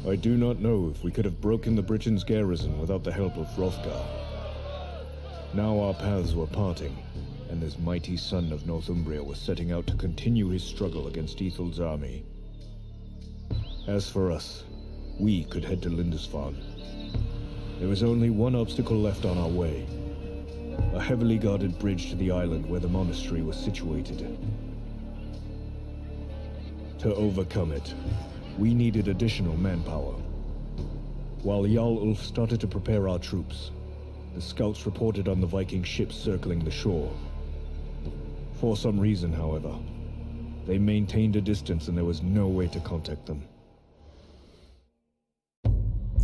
I do not know if we could have broken the Britain's garrison without the help of Hrothgar. Now our paths were parting, and this mighty son of Northumbria was setting out to continue his struggle against Ethel's army. As for us, we could head to Lindisfarne. There was only one obstacle left on our way. A heavily guarded bridge to the island where the monastery was situated. To overcome it, we needed additional manpower. While Jarl Ulf started to prepare our troops, the scouts reported on the Viking ships circling the shore. For some reason, however, they maintained a distance and there was no way to contact them.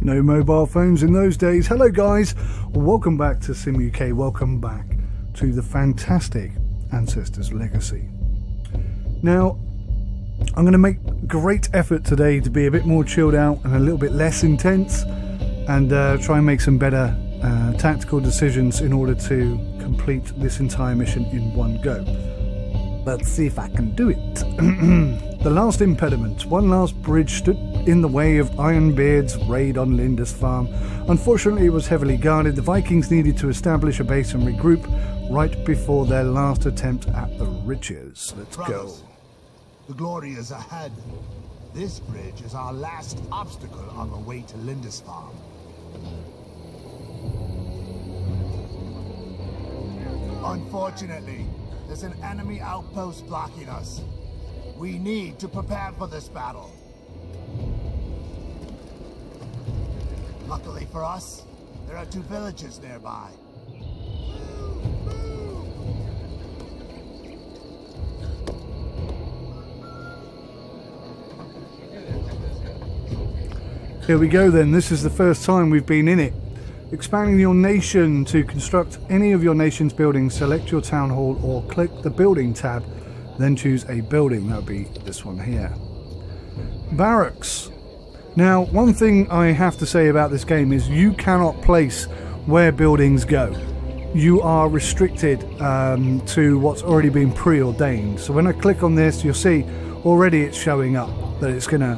No mobile phones in those days. Hello guys, welcome back to Sim UK, welcome back to the fantastic Ancestors Legacy. Now, I'm going to make great effort today to be a bit more chilled out and a little bit less intense, and try and make some better tactical decisions in order to complete this entire mission in one go. Let's see if I can do it. The last impediment. One last bridge stood in the way of Ironbeard's raid on Lindisfarne. Unfortunately, it was heavily guarded. The Vikings needed to establish a base and regroup right before their last attempt at the riches. Let's go. The glory is ahead. This bridge is our last obstacle on the way to Lindisfarne. Unfortunately, there's an enemy outpost blocking us. We need to prepare for this battle. Luckily for us, there are 2 villages nearby. Here we go then, this is the first time we've been in it. Expanding your nation. To construct any of your nation's buildings, select your town hall or click the building tab, then choose a building. That would be this one here. Barracks. Now, one thing I have to say about this game is you cannot place where buildings go. You are restricted to what's already been preordained. So when I click on this, you'll see already it's showing up that it's going to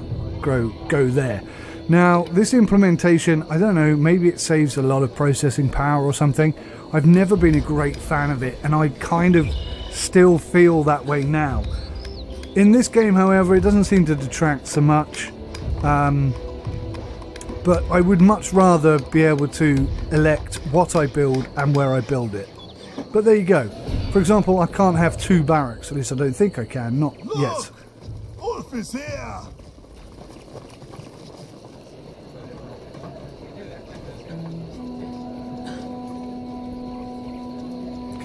go there. Now, this implementation, I don't know, maybe it saves a lot of processing power or something. I've never been a great fan of it, and I kind of still feel that way now. In this game, however, it doesn't seem to detract so much. But I would much rather be able to elect what I build and where I build it. But there you go. For example, I can't have 2 barracks, at least I don't think I can, not yet. Ulf is here!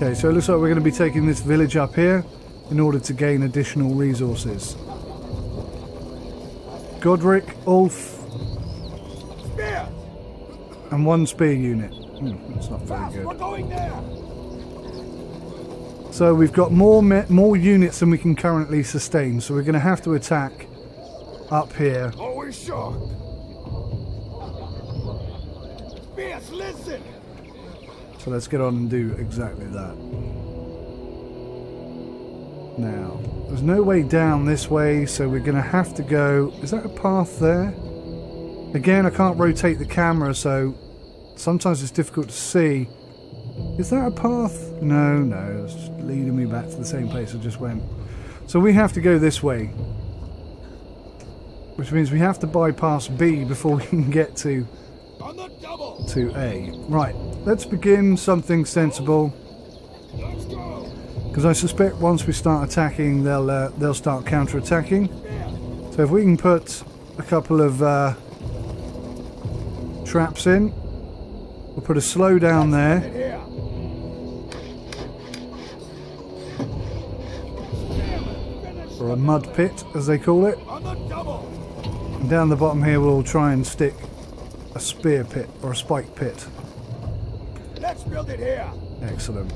Okay, so it looks like we're going to be taking this village up here in order to gain additional resources. Godric, Ulf, and 1 spear unit. That's not very good. So we've got more units than we can currently sustain, so we're going to have to attack up here. Always shocked. Spears, listen! So let's get on and do exactly that. Now, there's no way down this way, so we're going to have to go... Is that a path there? Again, I can't rotate the camera, so sometimes it's difficult to see. Is that a path? No, it's just leading me back to the same place I just went. So we have to go this way. Which means we have to bypass B before we can get to A. Right, let's begin something sensible. Because I suspect once we start attacking, they'll start counter-attacking. So if we can put a couple of traps in, we'll put a slow down there. Or a mud pit, as they call it. And down the bottom here, we'll try and stick a spear pit or a spike pit. Let's build it here. Excellent.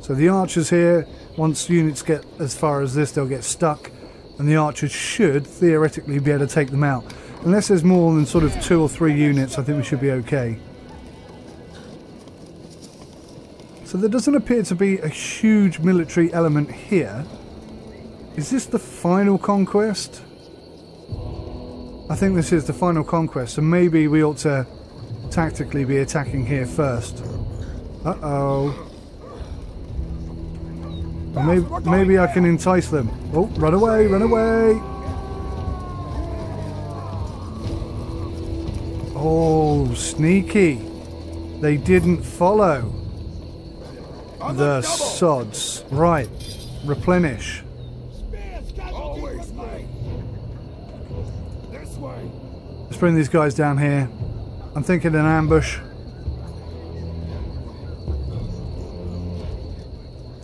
So the archers here, once units get as far as this, they'll get stuck, and the archers should theoretically be able to take them out. Unless there's more than sort of 2 or 3 units, I think we should be okay. So there doesn't appear to be a huge military element here. Is this the final conquest? I think this is the final conquest, so maybe we ought to tactically be attacking here first. Uh-oh. Maybe I can entice them. Oh, run away, run away! Oh, sneaky. They didn't follow. The sods. Right. Replenish. Let's bring these guys down here. I'm thinking an ambush.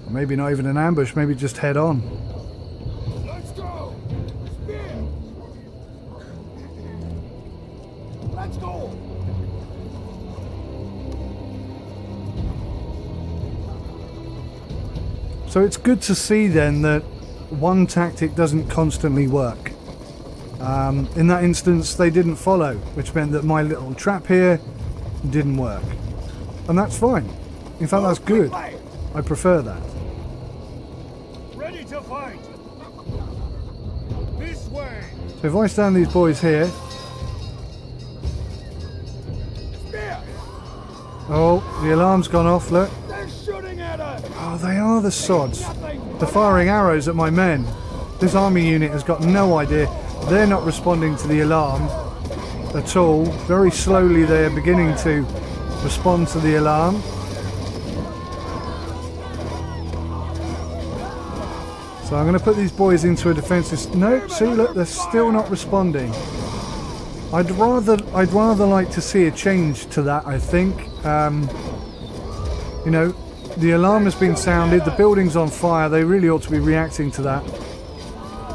Or maybe not even an ambush, maybe just head on. Let's go! Spear! Let's go! So it's good to see then that one tactic doesn't constantly work. In that instance they didn't follow, which meant that my little trap here didn't work. And that's fine. In fact, that's good. I prefer that. Ready to fight! This way! So if I stand these boys here... Spear! Oh, the alarm's gone off, look. They're shooting at us! Oh, they are the sods. They're firing arrows at my men. This army unit has got no idea. They're not responding to the alarm at all. Very slowly they are beginning to respond to the alarm. So I'm going to put these boys into a defensive... No, see, look, they're still not responding. I'd rather like to see a change to that, I think. You know, the alarm has been sounded, the building's on fire, they really ought to be reacting to that.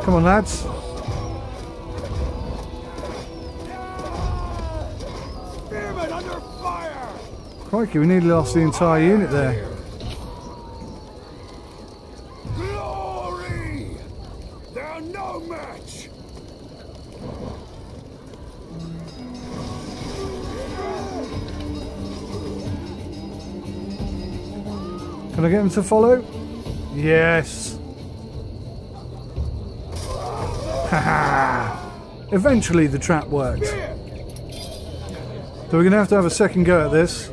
Come on, lads. Spearmen under fire! Crikey, we nearly lost the entire unit there. Glory! They're no match! Can I get them to follow? Yes. Haha. Eventually the trap worked. So we're going to have a second go at this.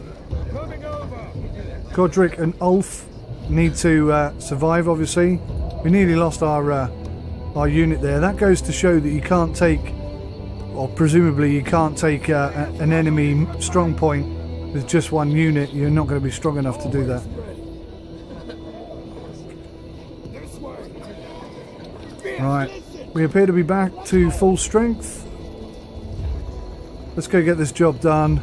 Godric and Ulf need to survive, obviously. We nearly lost our unit there. That goes to show that you can't take, or presumably you can't take an enemy strong point with just one unit. You're not going to be strong enough to do that. Right, we appear to be back to full strength. Let's go get this job done.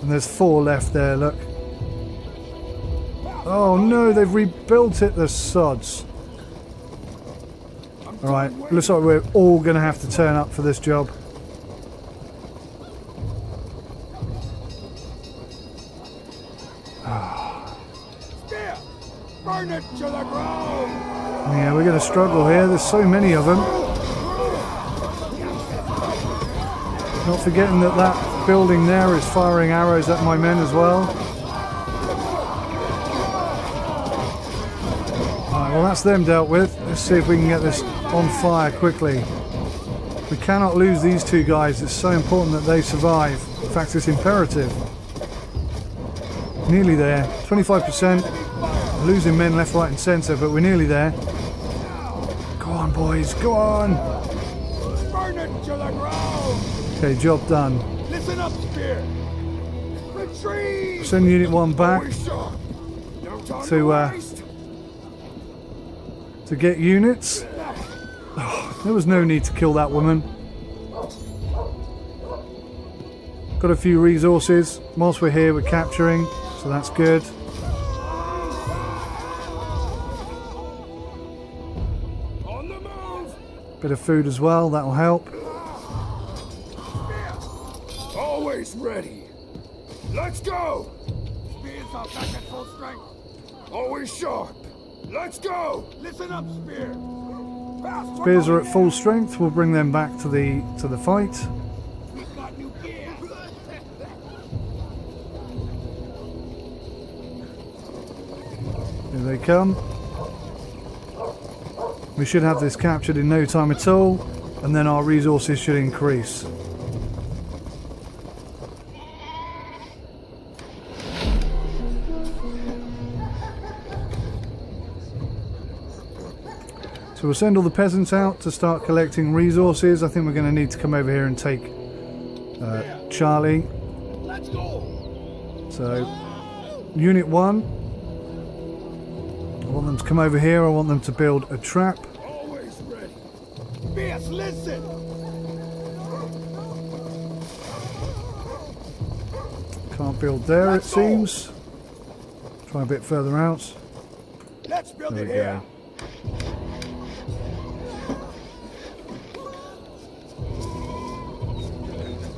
And there's 4 left there, look. Oh no, they've rebuilt it, the sods. Alright, looks like we're all going to have to turn up for this job. Burn it to the ground! Yeah, we're going to struggle here. There's so many of them. Not forgetting that that building there is firing arrows at my men as well. Alright, well that's them dealt with. Let's see if we can get this on fire quickly. We cannot lose these 2 guys. It's so important that they survive. In fact, it's imperative. Nearly there. 25%. Losing men left, right and centre, but we're nearly there. Go on, boys, go on! Burn it to the ground! Okay, job done. Listen up, Spear! Retreat! Send Unit 1 back to get units. Oh, there was no need to kill that woman. Got a few resources. Whilst we're here, we're capturing, so that's good. Bit of food as well, that'll help. Always ready. Let's go! Spears are back at full strength. Always sharp. Let's go! Listen up, Spear. Spears are at full strength. We'll bring them back to the fight. We've got new gear. Here they come. We should have this captured in no time at all, and then our resources should increase. So we'll send all the peasants out to start collecting resources. I think we're going to need to come over here and take Charlie. Let's go. So, Unit 1. I want them to come over here. I want them to build a trap. Always ready. Fierce, listen. Can't build there, it seems. Try a bit further out. Let's build There it we here. go.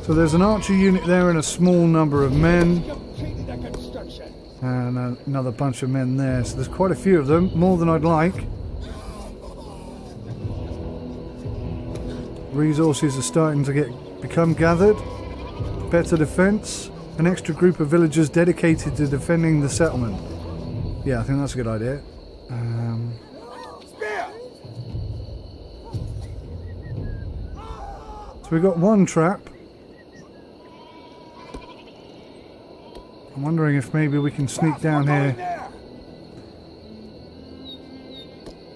So there's an archer unit there and a small number of men. Completed the construction. And another bunch of men there. So there's quite a few of them, more than I'd like. Resources are starting to become gathered. Better defense. An extra group of villagers dedicated to defending the settlement. Yeah, I think that's a good idea. Spear. So we've got one trap. I'm wondering if maybe we can sneak down here. There.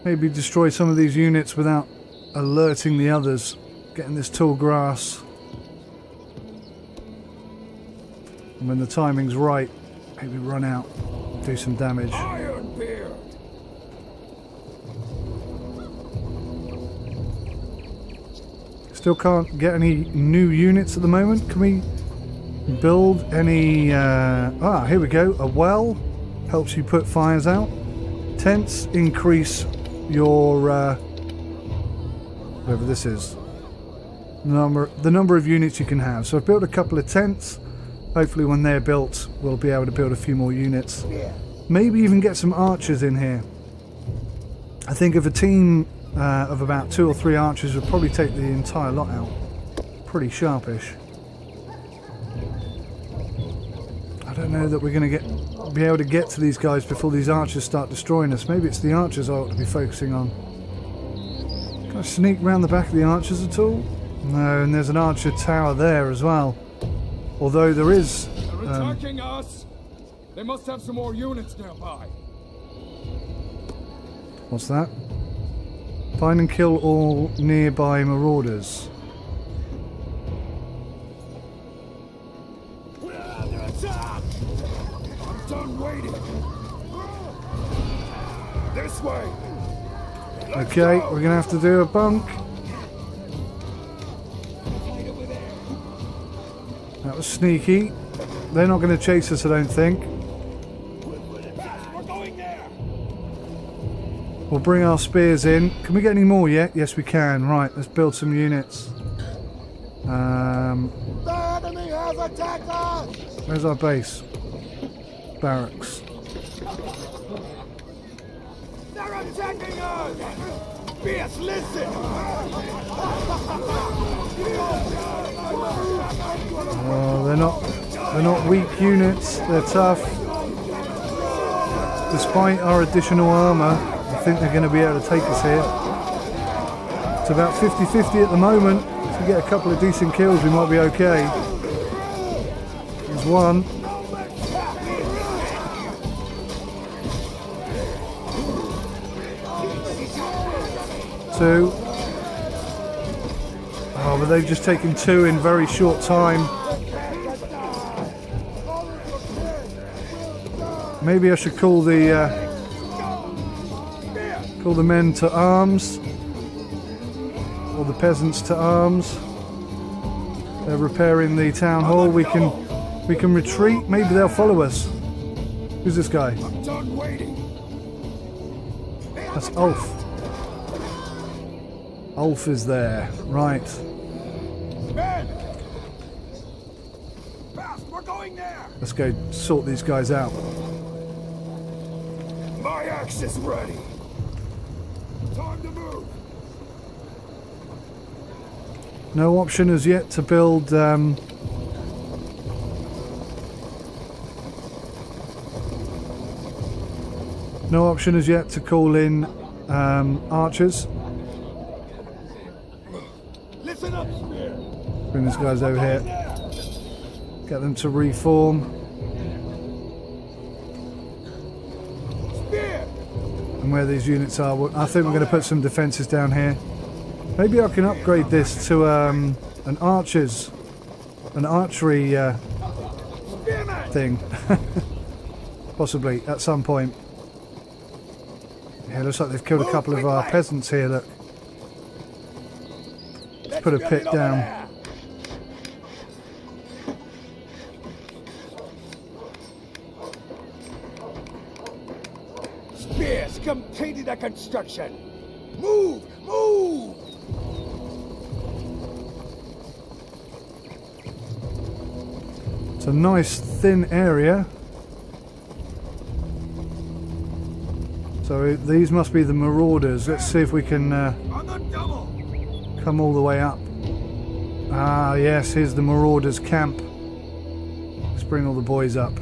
Maybe destroy some of these units without alerting the others. Getting this tall grass. And when the timing's right, maybe run out, do some damage. Iron beard. Still can't get any new units at the moment. Can we build any... here we go. A well helps you put fires out. Tents increase your... whatever this is. The number of units you can have. So I've built a couple of tents. Hopefully when they're built, we'll be able to build a few more units. Maybe even get some archers in here. I think if a team of about 2 or 3 archers would probably take the entire lot out. Pretty sharpish. I don't know that we're going to be able to get to these guys before these archers start destroying us. Maybe it's the archers I ought to be focusing on. Can I sneak around the back of the archers at all? No, and there's an archer tower there as well. Although there is... They're attacking us. They must have some more units nearby. What's that? Find and kill all nearby marauders. They're attacked. I'm done waiting. This way. Let's Okay, go. we're going to have to do a bunk. That was sneaky. They're not going to chase us, I don't think. We're going there. We'll bring our spears in. Can we get any more yet? Yes, we can. Right, let's build some units. The enemy has attacked us. Where's our base? Barracks. They're attacking us. Fierce, listen. Oh, they're not weak units. They're tough. Despite our additional armor, I think they're going to be able to take us here. It's about 50-50 at the moment. If we get a couple of decent kills, we might be okay. There's one. Two. Oh, but they've just taken 2 in very short time. Maybe I should call the men to arms, or the peasants to arms. They're repairing the town hall. We can retreat. Maybe they'll follow us. Who's this guy? I'm done waiting. That's Ulf. Ulf is there. Right. Men. Fast, we're going there. Let's go sort these guys out. My axe is ready. Time to move. No option as yet to build no option as yet to call in archers. Listen up, Spear. Bring these guys over here. Get them to reform. Spear. And where these units are, I think we're going to put some defences down here. Maybe I can upgrade this to an archery thing. Possibly at some point. Yeah, looks like they've killed a couple of our peasants here, look. Let's put a pit down. Spears completed the construction. Move! Move! It's a nice thin area. So these must be the marauders. Let's see if we can come all the way up. Ah yes, here's the marauders camp. Let's bring all the boys up.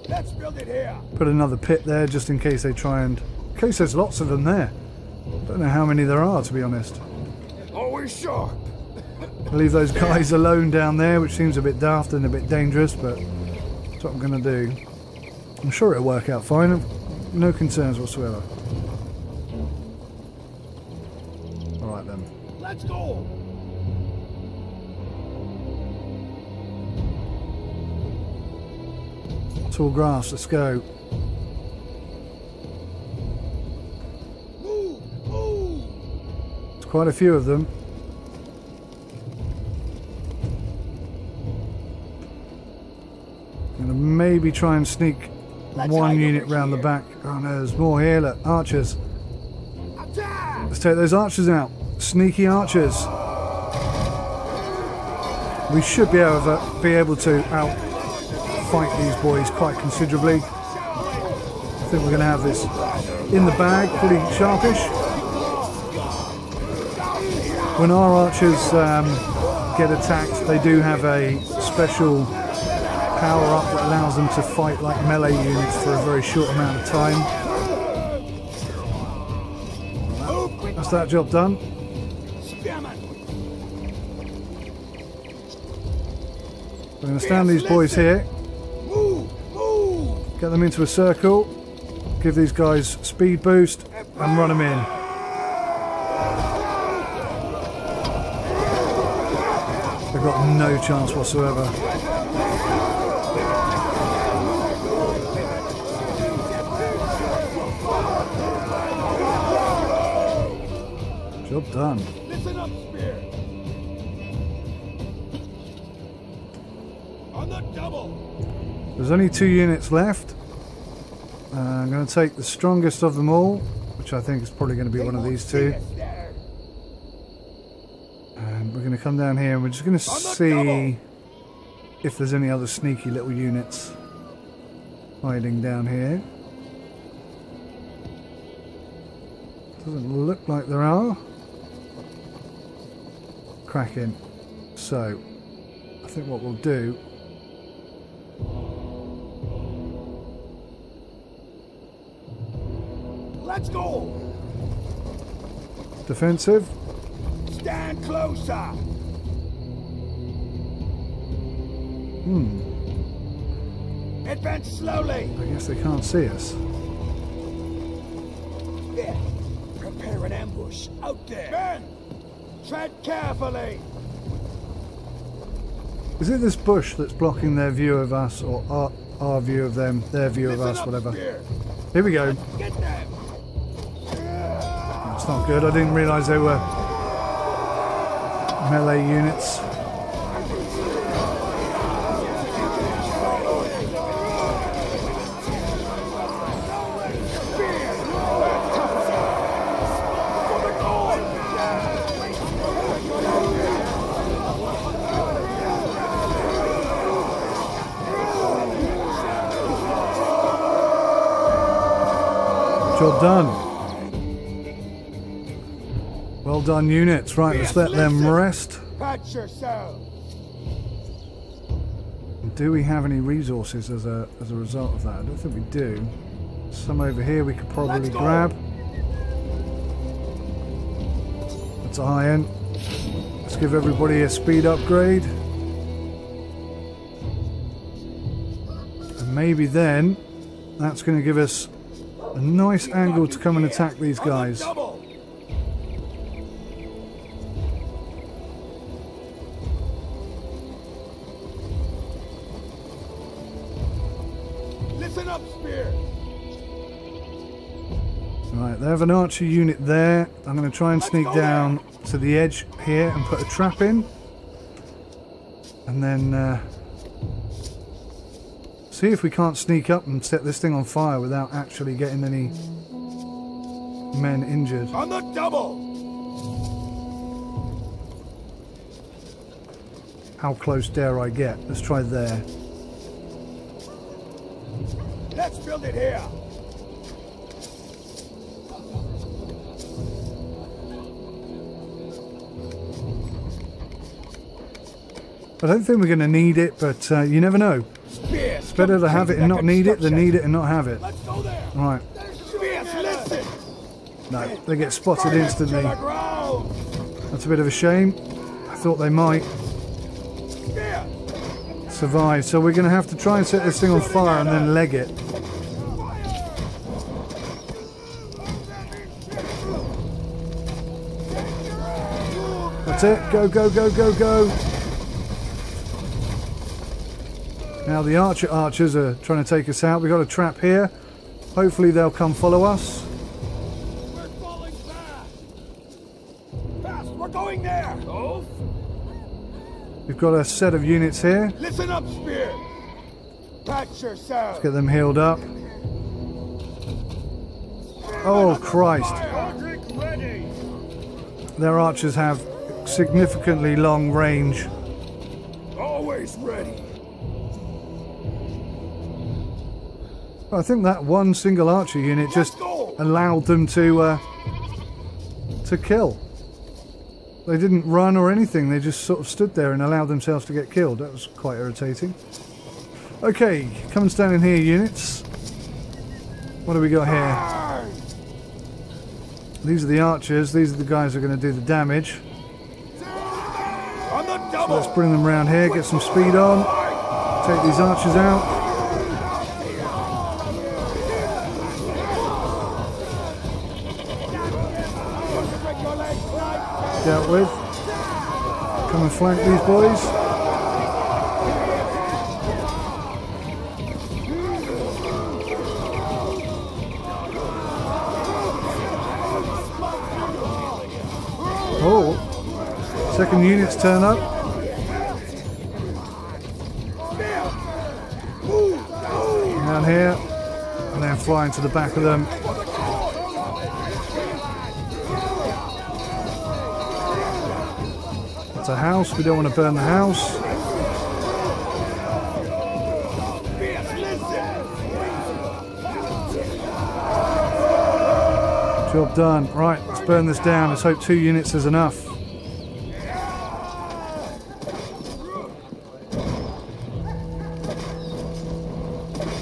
Let's build it here. Put another pit there just in case they try and... In case there's lots of them there. Don't know how many there are, to be honest. Always sharp. Leave those guys alone down there, which seems a bit daft and a bit dangerous, but that's what I'm going to do. I'm sure it'll work out fine. No concerns whatsoever. Alright then. Let's go! Tall grass, let's go. Move! Move! There's quite a few of them. I'm going to maybe try and sneak one unit round the back. Oh no, there's more here, look. Archers. Attack! Let's take those archers out. Sneaky archers. We should be able to outfight these boys quite considerably. I think we're going to have this in the bag, pretty sharpish. When our archers get attacked, they do have a special power up that allows them to fight like melee units for a very short amount of time. That's that job done. We're going to stand these boys here, get them into a circle, give these guys speed boost and run them in. They've got no chance whatsoever. Job done. Listen up, Spear. On the double. There's only 2 units left. I'm going to take the strongest of them all, which I think is probably going to be one of these 2. And we're going to come down here and we're just going to see if there's any other sneaky little units hiding down here. Doesn't look like there are. Cracking. So, I think what we'll do... Let's go! Defensive. Stand closer! Advance slowly! I guess they can't see us. There. Prepare an ambush out there! Men! Tread carefully! Is it this bush that's blocking their view of us, or our view of them, their view of us, whatever? Here we go. Get them! That's not good. I didn't realise they were melee units. Job done. Well done, units. Right, let's let them rest. Patch yourself. Do we have any resources as a result of that? I don't think we do. Some over here we could probably grab. That's a high end. Let's give everybody a speed upgrade. And maybe then that's going to give us a nice angle to come and attack these guys. Listen up, spear. Right, they have an archer unit there. I'm going to try and sneak down to the edge here and put a trap in. And then see if we can't sneak up and set this thing on fire without actually getting any men injured. On the double. How close dare I get? Let's try there. Let's build it here. I don't think we're going to need it, but you never know. It's better to have it and not need it than need it and not have it. Right. No, they get spotted instantly. That's a bit of a shame. I thought they might survive. So we're going to have to try and set this thing on fire and then leg it. That's it. Go, go, go, go, go. Now the archers are trying to take us out. We've got a trap here. Hopefully they'll come follow us. We're falling fast. Fast, we're going there. Oh. We've got a set of units here. Listen up, spear. Patch yourself. Let's get them healed up. Oh Christ. Their archers have significantly long range. Always ready. I think that one single archer unit just allowed them to kill. They didn't run or anything, they just sort of stood there and allowed themselves to get killed. That was quite irritating. Okay, come and stand in here, units. What do we got here? These are the archers, these are the guys who are going to do the damage. So let's bring them around here, get some speed on, take these archers out. Dealt with. Come and flank these boys. Oh, second units turn up. Down here, and then fly into the back of them. It's a house, we don't want to burn the house. Job done. Right, let's burn this down. Let's hope 2 units is enough.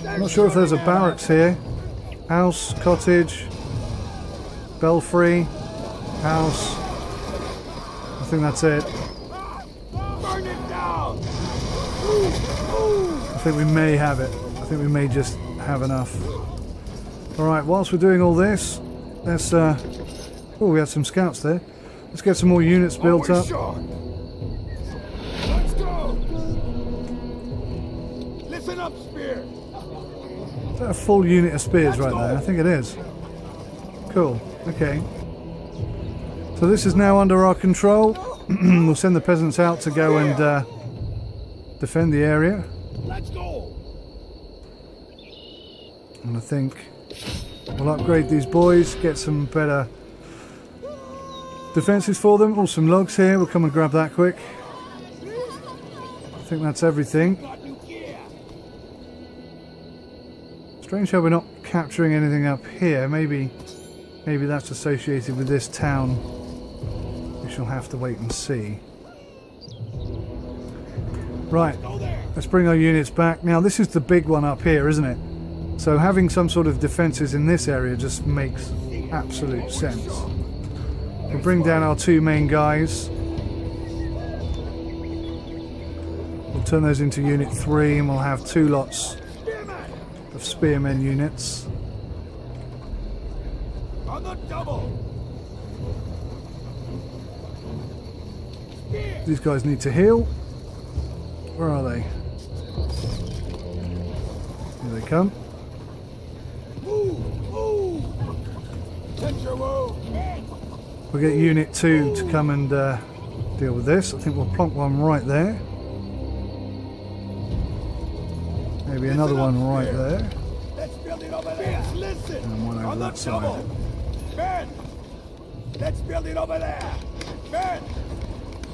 I'm not sure if there's a barracks here. House, cottage, belfry, house. I think that's it. Burn it down. I think we may have it. I think we may just have enough. Alright, whilst we're doing all this, let's oh, we had some scouts there. Let's get some more units built up. Let's go. Listen up, spear. Is that a full unit of spears right there? I think it is. Cool. Okay. So this is now under our control. We'll send the peasants out to go and defend the area. Let's go. And I think we'll upgrade these boys, get some better defences for them. Oh, some logs here. We'll come and grab that quick. I think that's everything. Strange how we're not capturing anything up here. Maybe that's associated with this town. We shall have to wait and see. Right, let's bring our units back. Now this is the big one up here, isn't it? So having some sort of defences in this area just makes absolute sense. We'll bring down our 2 main guys. We'll turn those into Unit 3 and we'll have 2 lots of spearmen units. On the double. These guys need to heal. Where are they? Here they come. We'll get Unit 2 to come and deal with this. I think we'll plonk one right there. Maybe another one right there. Let's build it over there. Listen. And one over that side. Ben, let's build it over there. Ben,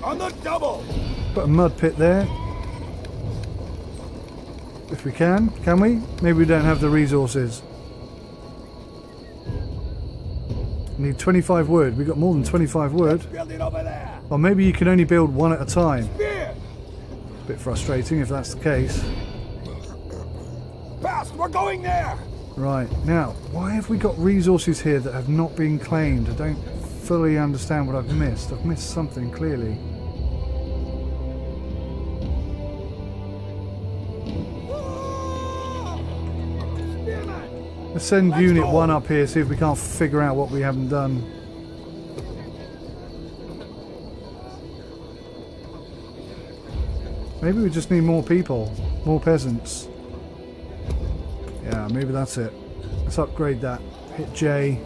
on the double. Put a mud pit there. If we can we? Maybe we don't have the resources. Need 25 wood. We got more than 25 wood. Build it over there. Or maybe you can only build one at a time. Spear. Bit frustrating if that's the case. Fast, we're going there. Right, now, why have we got resources here that have not been claimed? I don't fully understand what I've missed. I've missed something, clearly. Let's send Unit 1 up here, see if we can't figure out what we haven't done. Maybe we just need more people, more peasants. Yeah, maybe that's it. Let's upgrade that. Hit J.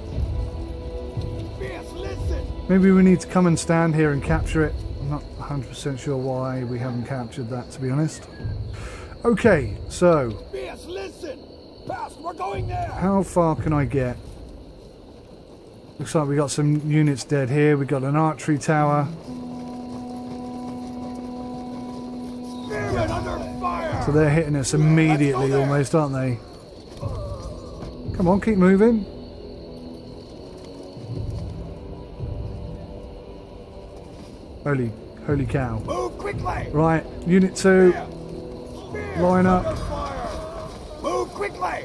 Maybe we need to come and stand here and capture it. I'm not 100% sure why we haven't captured that, to be honest. Okay, so we're going there. How far can I get? Looks like we got some units dead here. We got an archery tower. So they're hitting us immediately almost, aren't they? Come on, keep moving. Holy cow. Move quickly. Right, Unit 2. Line up. Move quickly.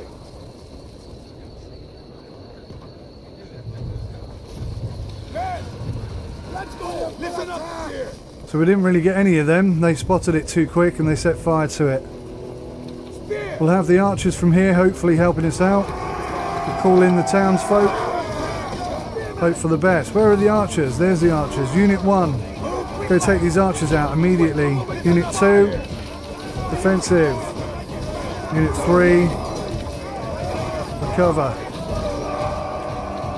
Let's go. Listen up here. So we didn't really get any of them. They spotted it too quick and they set fire to it. We'll have the archers from here hopefully helping us out. We'll call in the townsfolk. Hope for the best. Where are the archers? There's the archers. Unit 1. Go take these archers out immediately. Unit 2. Defensive. Unit 3. Recover.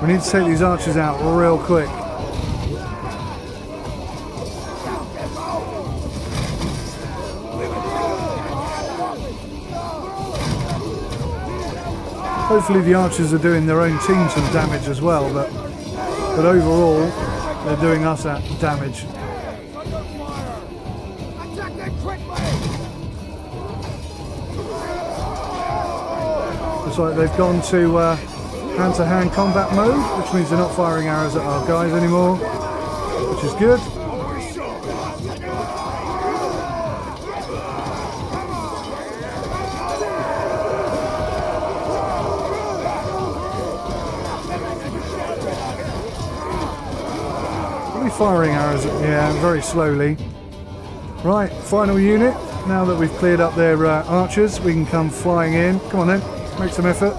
We need to take these archers out real quick. Hopefully the archers are doing their own team some damage as well, but overall they're doing us that damage. Looks like they've gone to hand-to-hand combat mode, which means they're not firing arrows at our guys anymore, which is good. Firing arrows, yeah, very slowly. Right, final unit. Now that we've cleared up their archers, we can come flying in. Come on then, make some effort.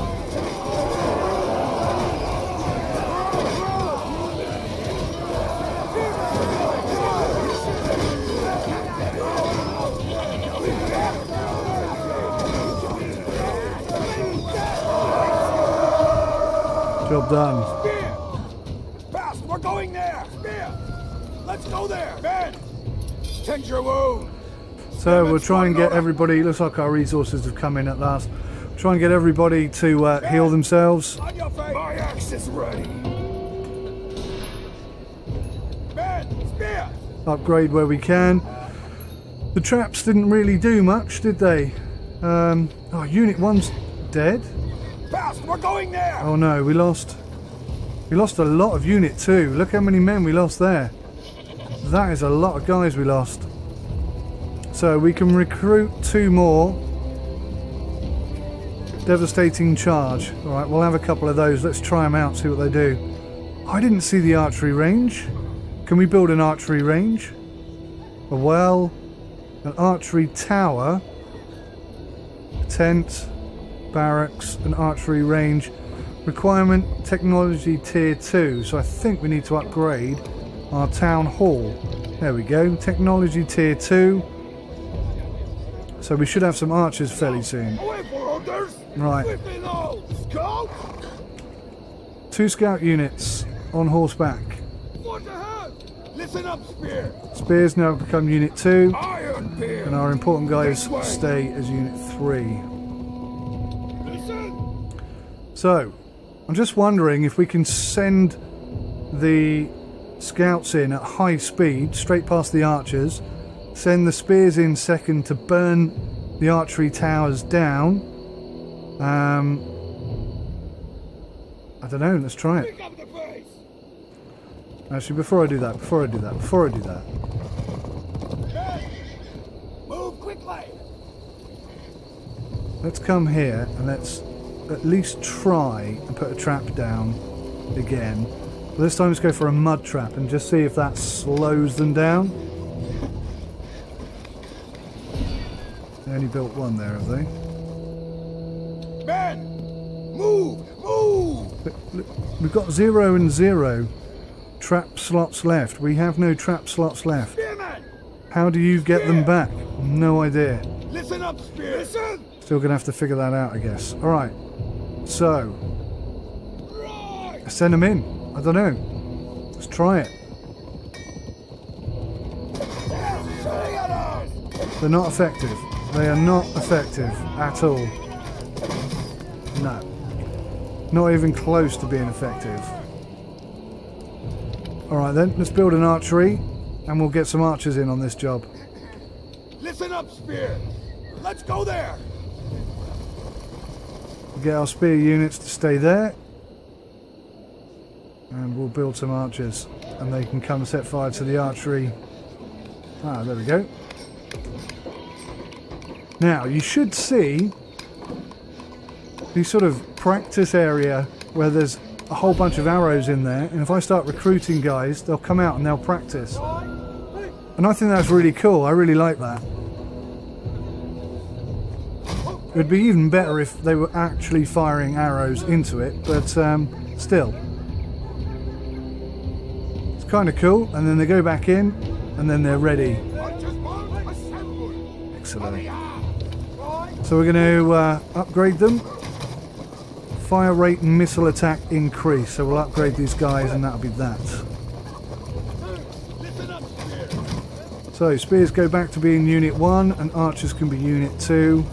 Job done. Fast, we're going there. Let's go there. Ben, tend your wound. So we'll try and get everybody. Looks like our resources have come in at last. Try and get everybody to heal themselves. On your face. My axe is ready. Ben, spear. Upgrade where we can. The traps didn't really do much, did they? Oh, Unit 1's dead. Fast, we're going there. Oh no, we lost a lot of Unit 2. Look how many men we lost there. That is a lot of guys we lost. So we can recruit 2 more. Devastating charge. Alright, we'll have a couple of those. Let's try them out, see what they do. I didn't see the archery range. Can we build an archery range? A well, an archery tower, a tent, barracks, an archery range. Requirement, technology tier 2. So I think we need to upgrade our town hall. There we go, technology tier 2. So we should have some archers fairly soon. Right. 2 scout units on horseback. Listen up, Spear. Spears now become unit 2. Iron Bear. And our important guys stay as unit 3. Listen. So, I'm just wondering if we can send the scouts in at high speed, straight past the archers, send the spears in second to burn the archery towers down. I don't know, let's try it. Pick up the pace. Actually, before I do that, Move quickly. let's come here and let's at least try and put a trap down again. This time let's go for a mud trap and just see if that slows them down. They only built one there, have they? Men, move, move. Look, we've got 0 and 0 trap slots left. We have no trap slots left. Spearman. How do you get them back? No idea. Listen up, Spear. Listen. Still gonna have to figure that out, I guess. Alright, so Right. send them in. I don't know. Let's try it. Shooting at us. They're not effective. They are not effective at all. No. Not even close to being effective. Alright then, let's build an archery and we'll get some archers in on this job. Listen up, Spear. Let's go there. Get our spear units to stay there. And we'll build some archers. And they can come set fire to the archery. Ah, there we go. Now, you should see the sort of practice area where there's a whole bunch of arrows in there. And if I start recruiting guys, they'll come out and they'll practice. And I think that's really cool. I really like that. It would be even better if they were actually firing arrows into it, but still. It's kind of cool, and then they go back in, and then they're ready. Excellent. So we're going to upgrade them. Fire rate and missile attack increase, so we'll upgrade these guys, and that'll be that. So spears go back to being unit 1, and archers can be unit 2.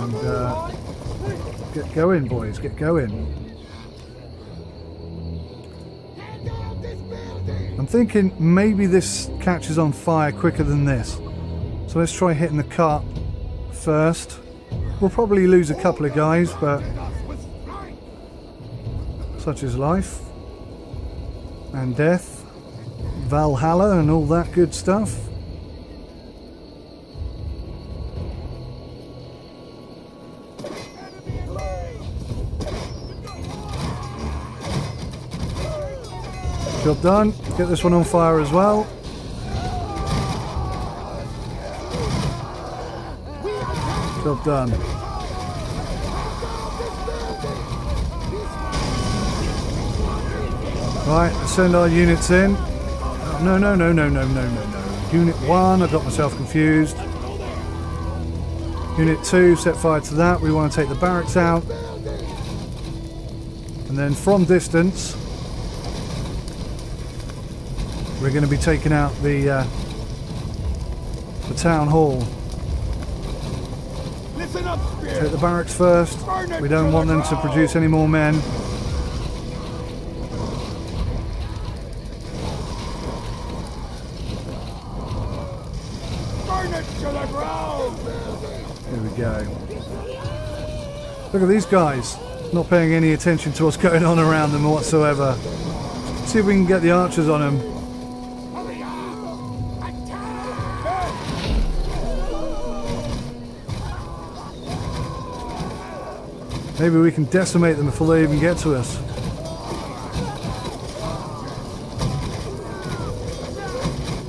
And get going, boys, get going. I'm thinking maybe this catches on fire quicker than this. So let's try hitting the cart first. We'll probably lose a couple of guys, but such is life. And death. Valhalla and all that good stuff. Job done. Get this one on fire as well. Job done. Right, let's send our units in. No. Unit 1, I got myself confused. Unit 2, set fire to that. We want to take the barracks out. And then from distance, we're going to be taking out the town hall. Listen up, Spear. Take the barracks first. We don't want them to produce any more men. Burn it to the ground. Here we go. Look at these guys, not paying any attention to what's going on around them whatsoever. See if we can get the archers on them. Maybe we can decimate them before they even get to us.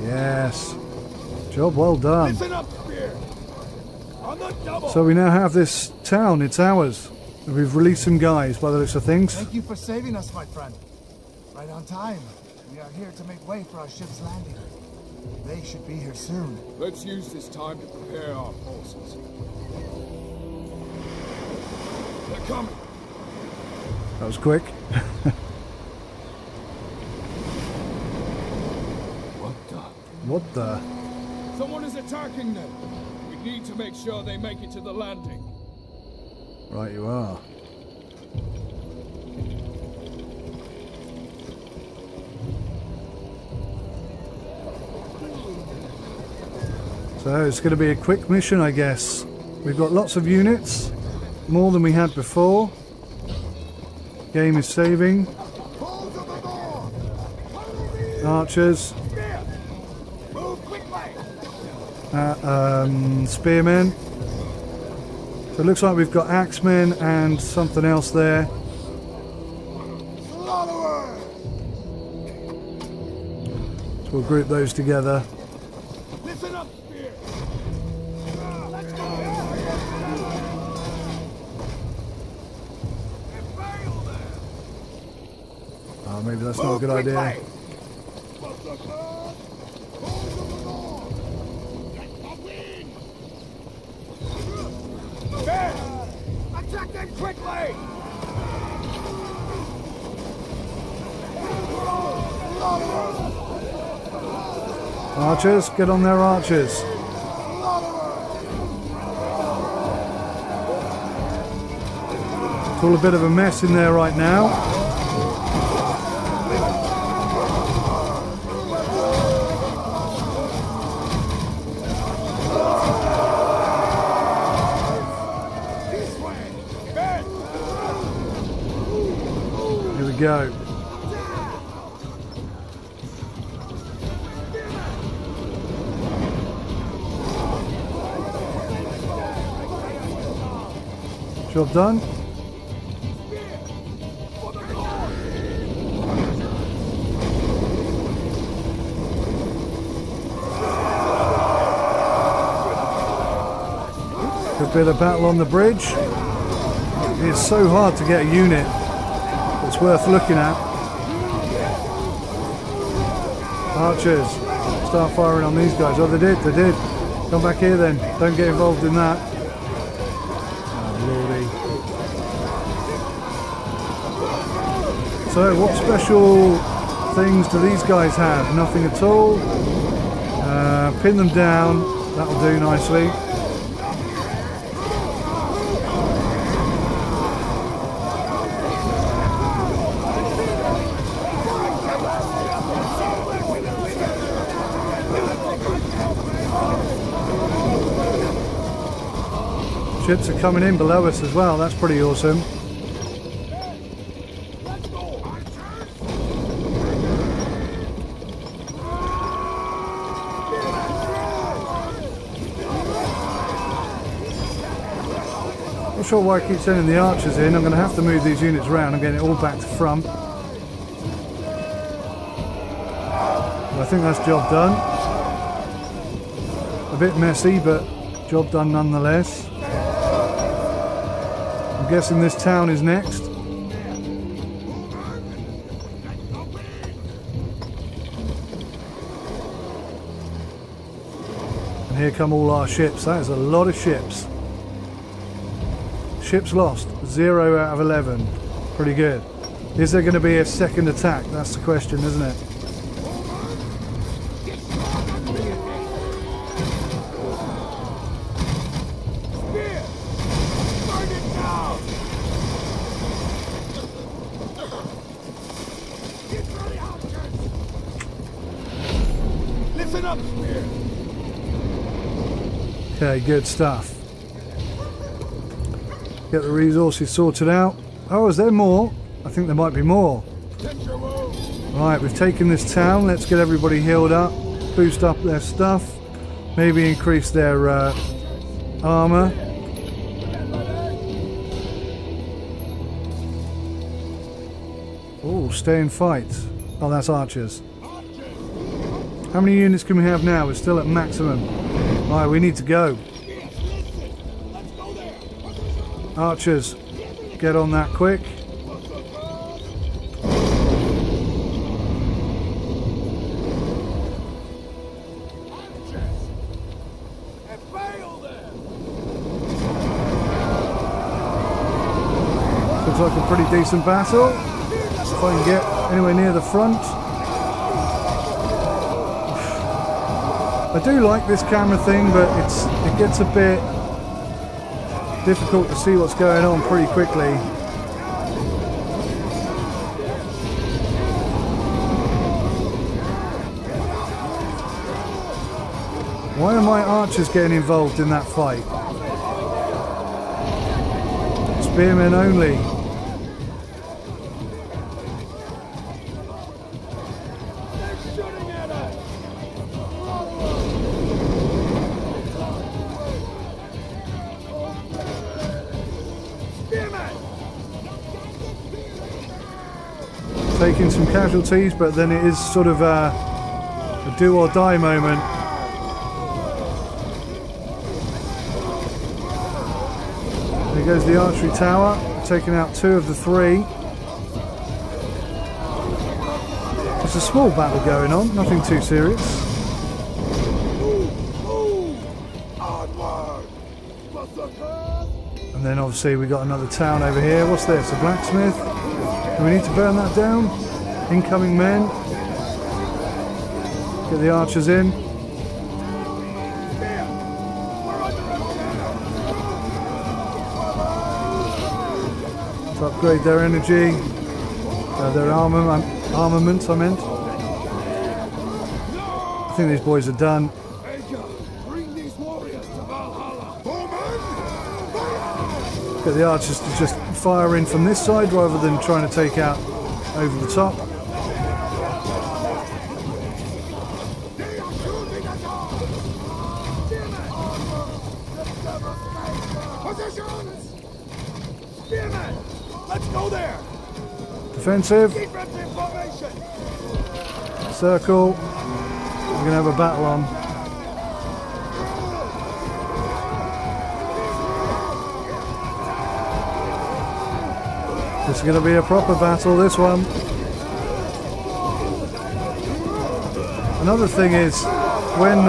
Yes. Job well done. Listen up, Spear. On the double. So we now have this town. It's ours. We've released some guys by the looks of things. Thank you for saving us, my friend. Right on time. We are here to make way for our ship's landing. They should be here soon. Let's use this time to prepare our forces. They're coming. That was quick. What the? Someone is attacking them. We need to make sure they make it to the landing. Right you are. So it's going to be a quick mission, I guess. We've got lots of units, more than we had before. Game is saving. Archers. Spearmen. So it looks like we've got axemen and something else there. So we'll group those together. Listen up, Spear. Let's go. Oh, maybe that's not a good idea. Attack them quickly! Archers, get on there, archers. It's all a bit of a mess in there right now. Go. Job done. Good bit of battle on the bridge. It's so hard to get a unit. It's worth looking at. Archers, start firing on these guys. Oh, they did. Come back here then. Don't get involved in that. Oh, lordy. So, what special things do these guys have? Nothing at all. Pin them down. That'll do nicely. Ships are coming in below us as well, that's pretty awesome. Not sure why I keep sending the archers in. I'm going to have to move these units around. I'm getting it all back to front. I think that's job done. A bit messy, but job done nonetheless. I'm guessing this town is next. And here come all our ships. That is a lot of ships. Ships lost, 0 out of 11. Pretty good. Is there going to be a second attack? That's the question, isn't it? Okay, good stuff. Get the resources sorted out. Oh, is there more? I think there might be more. Right, we've taken this town. Let's get everybody healed up. Boost up their stuff. Maybe increase their armor. Oh, stay and fight. Oh, that's archers. How many units can we have now? We're still at maximum. Right, we need to go. Archers, get on that quick. Looks like a pretty decent battle. If I can get anywhere near the front. I do like this camera thing, but it gets a bit difficult to see what's going on pretty quickly. Why are my archers getting involved in that fight? Spearmen only. Taking some casualties, but then it is sort of a do or die moment. There goes the archery tower, taking out 2 of the 3. There's a small battle going on, nothing too serious. And then obviously we got another town over here. What's this? A blacksmith? Do we need to burn that down? Incoming men. Get the archers in. To upgrade their energy. Their armament, I meant. I think these boys are done. Get the archers to just fire in from this side rather than trying to take out over the top. Let's go there. Defensive. Circle. We're going to have a battle on. This is going to be a proper battle, this one. Another thing is, when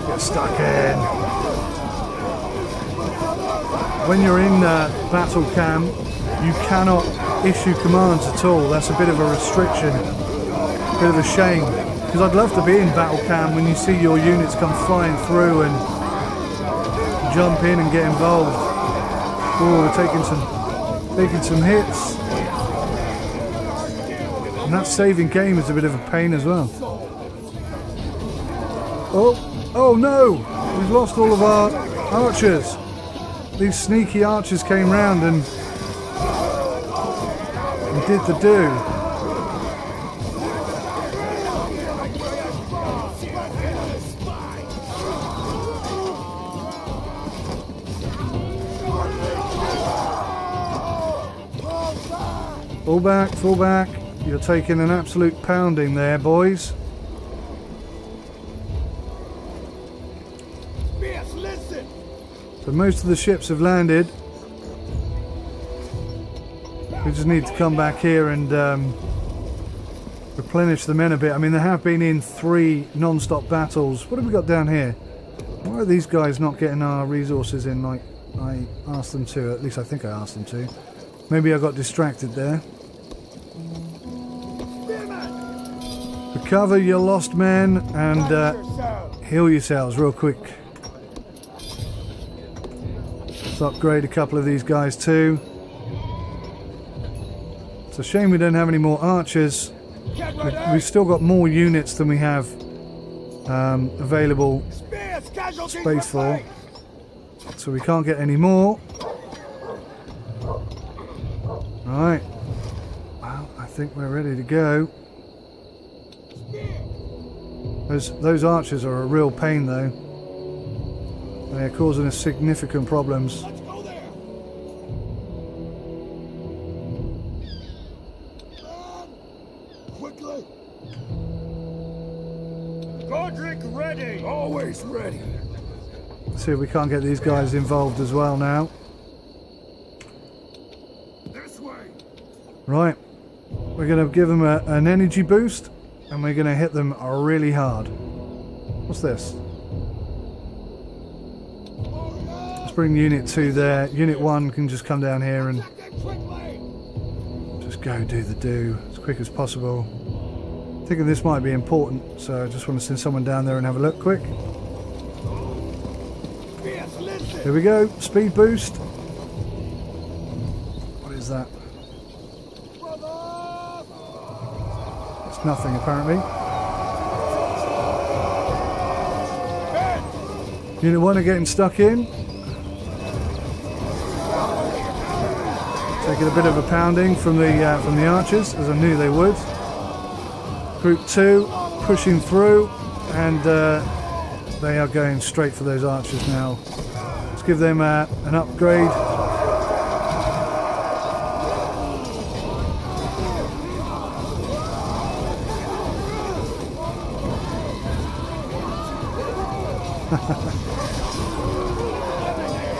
get stuck in. When you're in battle cam, you cannot issue commands at all. That's a bit of a restriction, a bit of a shame. Because I'd love to be in battle cam when you see your units come flying through and jump in and get involved. Oh, we're taking some hits. And that saving game is a bit of a pain as well. Oh no! We've lost all of our archers. These sneaky archers came round and did the do. Fall back. You're taking an absolute pounding there, boys. So most of the ships have landed. We just need to come back here and replenish the men a bit. I mean, they have been in 3 non-stop battles. What have we got down here? Why are these guys not getting our resources in like I asked them to? At least I think I asked them to. Maybe I got distracted there. Recover your lost men and heal yourselves real quick. Let's upgrade a couple of these guys too. It's a shame we don't have any more archers. We've still got more units than we have available space for. So we can't get any more. Right. Well, I think we're ready to go. Those archers are a real pain though. They are causing us significant problems. quickly. Godric ready! Always ready. See if we can't get these guys involved as well now. This way. Right. We're going to give them an energy boost, and we're going to hit them really hard. What's this? Let's bring Unit 2 there. Unit 1 can just come down here and just go do the do as quick as possible. Thinking this might be important, so I just want to send someone down there and have a look quick. Here we go, speed boost. What is that? It's nothing apparently. Unit 1 are getting stuck in. Taking a bit of a pounding from the archers, as I knew they would. Group 2 pushing through, and they are going straight for those archers now. Let's give them an upgrade.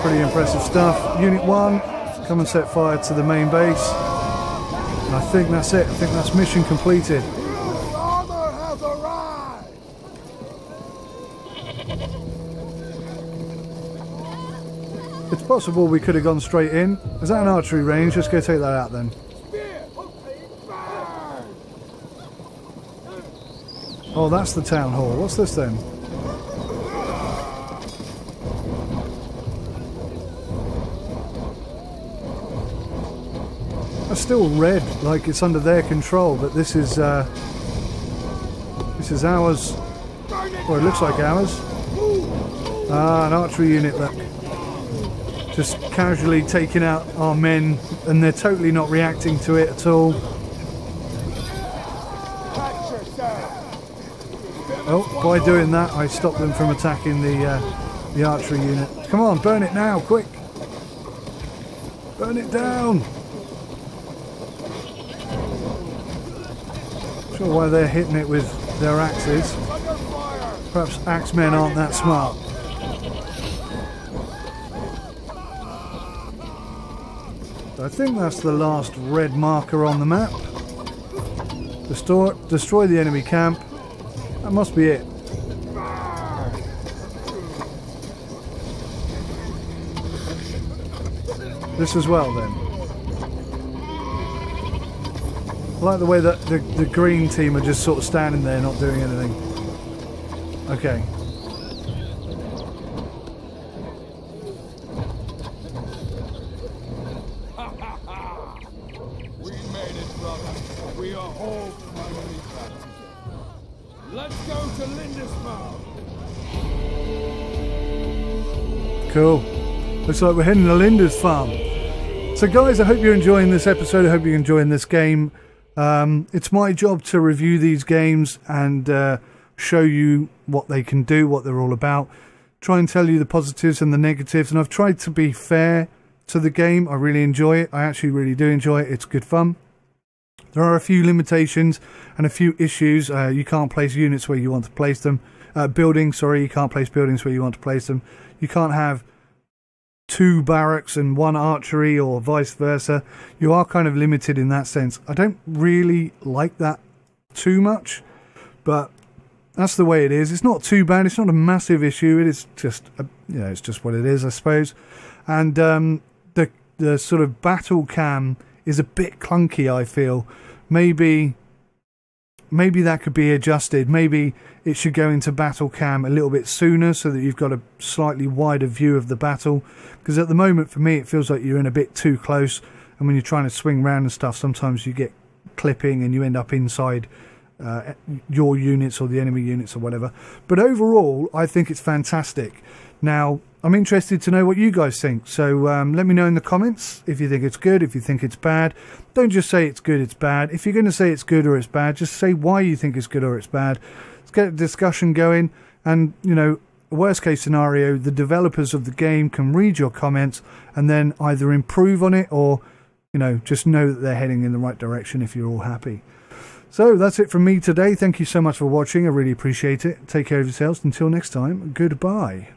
Pretty impressive stuff. Unit 1, come and set fire to the main base. And I think that's it. I think that's mission completed. Armor has arrived. It's possible we could have gone straight in. Is that an archery range? Let's go take that out then. Oh, that's the town hall. What's this then? That's still red, like it's under their control, but this is ours. Well, it looks like ours. Ah, an archery unit, look. Just casually taking out our men, and they're totally not reacting to it at all. Oh, by doing that, I stopped them from attacking the archery unit. Come on, burn it now, quick! Burn it down! Not sure why they're hitting it with their axes. Perhaps axemen aren't that smart. I think that's the last red marker on the map. Destroy the enemy camp. That must be it. This as well then. I like the way that the green team are just sort of standing there not doing anything. Okay. We made it, brother. We are all finally back. Let's go to Lindisfarne. Cool. Looks like we're heading to Lindisfarne. So guys, I hope you're enjoying this episode. I hope you're enjoying this game. It's my job to review these games and show you what they can do, what they're all about. Try and tell you the positives and the negatives. And I've tried to be fair to the game. I really enjoy it. I actually really do enjoy it. It's good fun. There are a few limitations and a few issues. You can't place units where you want to place them. Buildings, sorry, you can't place buildings where you want to place them. You can't have 2 barracks and 1 archery or vice versa. You are kind of limited in that sense. I don't really like that too much, but that's the way it is. It's not too bad. It's not a massive issue. It is just, it's just what it is, I suppose. And the sort of battle cam is a bit clunky, I feel. Maybe that could be adjusted. Maybe it should go into battle cam a little bit sooner so that you've got a slightly wider view of the battle. Because at the moment, for me, it feels like you're in a bit too close. And when you're trying to swing around and stuff, sometimes you get clipping and you end up inside your units or the enemy units or whatever. But overall, I think it's fantastic. Now, I'm interested to know what you guys think. So let me know in the comments if you think it's good, if you think it's bad. Don't just say it's good, it's bad. If you're going to say it's good or it's bad, just say why you think it's good or it's bad. Let's get a discussion going. And, worst case scenario, the developers of the game can read your comments and then either improve on it or, just know that they're heading in the right direction if you're all happy. So that's it from me today. Thank you so much for watching. I really appreciate it. Take care of yourselves. Until next time, goodbye.